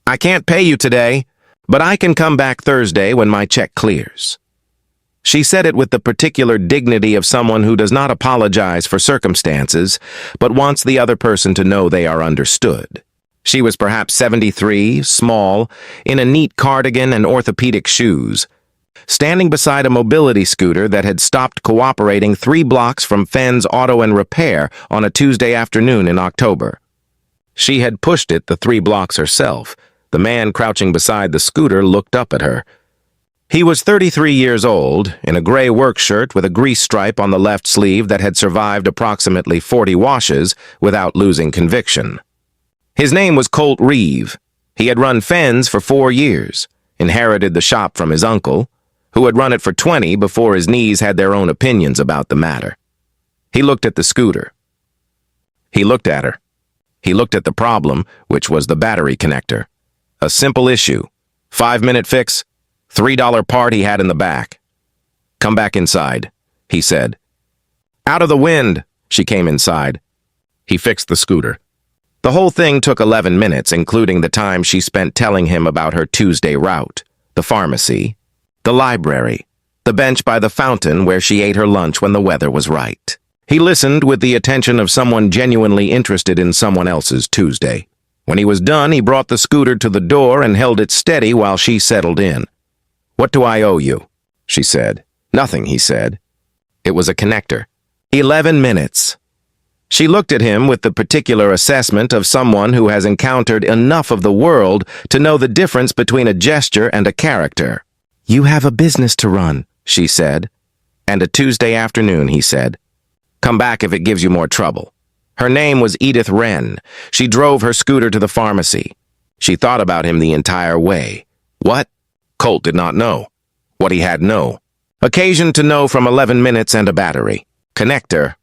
I can't pay you today, but I can come back Thursday when my check clears. She said it with the particular dignity of someone who does not apologize for circumstances, but wants the other person to know they are understood. She was perhaps 73, small, in a neat cardigan and orthopedic shoes, standing beside a mobility scooter that had stopped cooperating 3 blocks from Fenn's Auto and Repair on a Tuesday afternoon in October. She had pushed it the 3 blocks herself. The man crouching beside the scooter looked up at her. He was 33 years old, in a gray work shirt with a grease stripe on the left sleeve that had survived approximately 40 washes without losing conviction. His name was Colt Reeve. He had run Fenn's for 4 years, inherited the shop from his uncle, who had run it for 20 before his knees had their own opinions about the matter. He looked at the scooter. He looked at her. He looked at the problem, which was the battery connector. A simple issue. 5-minute fix, $3 part he had in the back. "Come back inside," he said. "Out of the wind," she came inside. He fixed the scooter. The whole thing took 11 minutes, including the time she spent telling him about her Tuesday route, the pharmacy, the library, the bench by the fountain where she ate her lunch when the weather was right. He listened with the attention of someone genuinely interested in someone else's Tuesday. When he was done, he brought the scooter to the door and held it steady while she settled in. "What do I owe you?" she said. "Nothing," he said. It was a connector. 11 minutes. She looked at him with the particular assessment of someone who has encountered enough of the world to know the difference between a gesture and a character. "You have a business to run," she said. "And a Tuesday afternoon," he said. "Come back if it gives you more trouble." Her name was Edith Wren. She drove her scooter to the pharmacy. She thought about him the entire way. What? Colt did not know. What he had no. Occasion to know from 11 minutes and a battery. Connector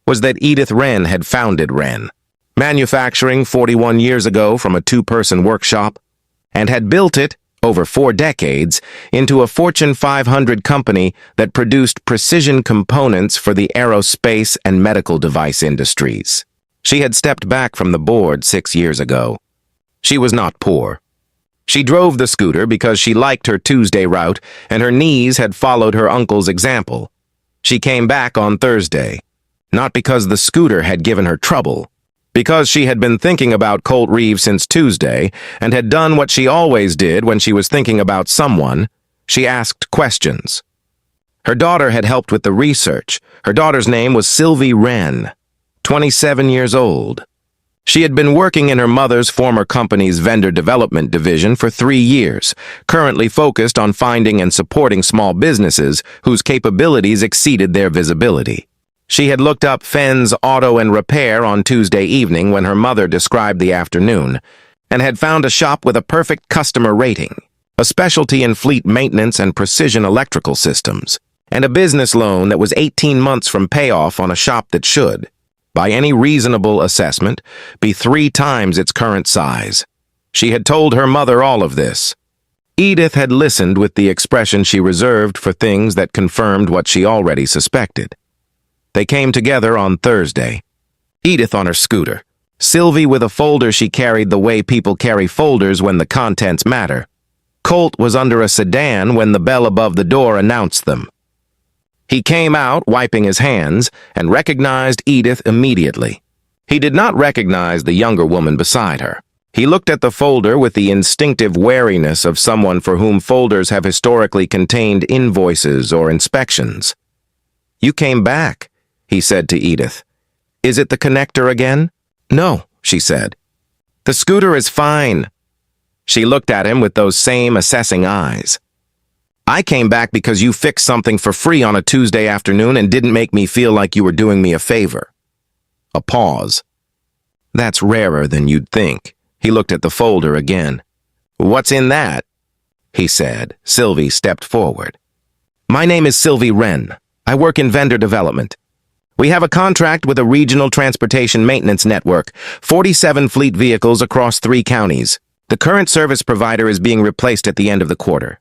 was that Edith Wren had founded Wren, manufacturing 41 years ago from a 2-person workshop, and had built it, over 4 decades, into a Fortune 500 company that produced precision components for the aerospace and medical device industries. She had stepped back from the board 6 years ago. She was not poor. She drove the scooter because she liked her Tuesday route, and her knees had followed her uncle's example. She came back on Thursday, not because the scooter had given her trouble, because she had been thinking about Colt Reeve since Tuesday and had done what she always did when she was thinking about someone. She asked questions. Her daughter had helped with the research. Her daughter's name was Sylvie Wren, 27 years old. She had been working in her mother's former company's vendor development division for 3 years, currently focused on finding and supporting small businesses whose capabilities exceeded their visibility. She had looked up Fenn's Auto and Repair on Tuesday evening when her mother described the afternoon, and had found a shop with a perfect customer rating, a specialty in fleet maintenance and precision electrical systems, and a business loan that was 18 months from payoff on a shop that should, by any reasonable assessment, be 3 times its current size. She had told her mother all of this. Edith had listened with the expression she reserved for things that confirmed what she already suspected. They came together on Thursday. Edith on her scooter. Sylvie with a folder she carried the way people carry folders when the contents matter. Colt was under a sedan when the bell above the door announced them. He came out, wiping his hands, and recognized Edith immediately. He did not recognize the younger woman beside her. He looked at the folder with the instinctive wariness of someone for whom folders have historically contained invoices or inspections. "You came back," he said to Edith. "Is it the connector again?" "No," she said. "The scooter is fine." She looked at him with those same assessing eyes. "I came back because you fixed something for free on a Tuesday afternoon and didn't make me feel like you were doing me a favor." A pause. "That's rarer than you'd think." He looked at the folder again. "What's in that?" he said. Sylvie stepped forward. "My name is Sylvie Wren. I work in vendor development. We have a contract with a regional transportation maintenance network, 47 fleet vehicles across 3 counties. The current service provider is being replaced at the end of the quarter."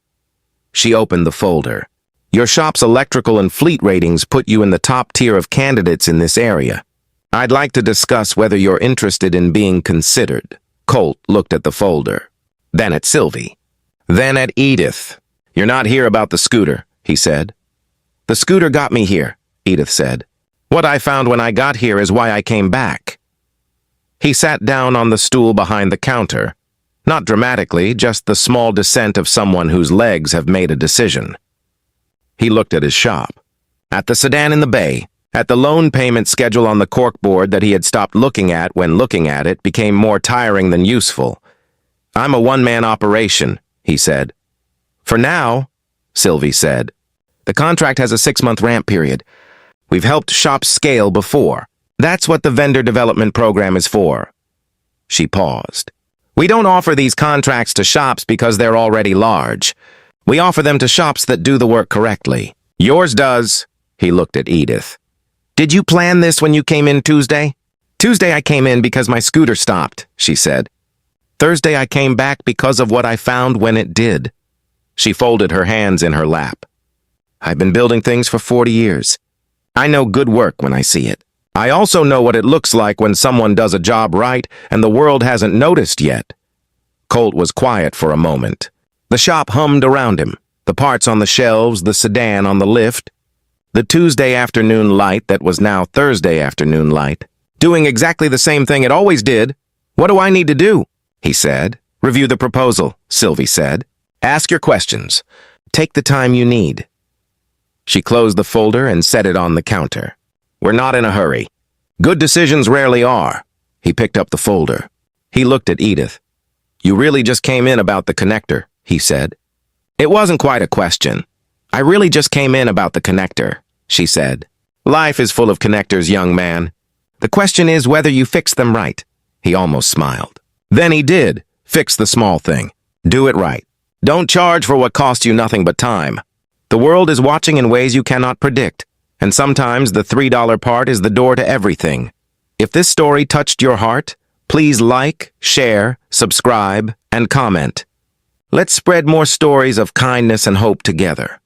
She opened the folder. "Your shop's electrical and fleet ratings put you in the top tier of candidates in this area. I'd like to discuss whether you're interested in being considered." Colt looked at the folder. then at Sylvie, then at Edith. "You're not here about the scooter," he said. "The scooter got me here," Edith said. "What I found when I got here is why I came back." He sat down on the stool behind the counter. Not dramatically, just the small descent of someone whose legs have made a decision. He looked at his shop, at the sedan in the bay, at the loan payment schedule on the corkboard that he had stopped looking at when looking at it became more tiring than useful. "I'm a one-man operation," he said. "For now," Sylvie said. "The contract has a 6-month ramp period. We've helped shops scale before. That's what the vendor development program is for." She paused. "We don't offer these contracts to shops because they're already large. We offer them to shops that do the work correctly. Yours does." He looked at Edith. "Did you plan this when you came in Tuesday?" "Tuesday I came in because my scooter stopped," she said. "Thursday I came back because of what I found when it did." She folded her hands in her lap. "I've been building things for 40 years. I know good work when I see it. I also know what it looks like when someone does a job right and the world hasn't noticed yet." Colt was quiet for a moment. The shop hummed around him, the parts on the shelves, the sedan on the lift, the Tuesday afternoon light that was now Thursday afternoon light, doing exactly the same thing it always did. "What do I need to do?" he said. "Review the proposal," Sylvie said. "Ask your questions. Take the time you need." She closed the folder and set it on the counter. "We're not in a hurry. Good decisions rarely are." He picked up the folder. He looked at Edith. "You really just came in about the connector," he said. "It wasn't quite a question. I really just came in about the connector," she said. "Life is full of connectors, young man. The question is whether you fix them right." He almost smiled. Then he did. Fix the small thing. Do it right. Don't charge for what costs you nothing but time. The world is watching in ways you cannot predict, and sometimes the $3 part is the door to everything. If this story touched your heart, please like, share, subscribe, and comment. Let's spread more stories of kindness and hope together.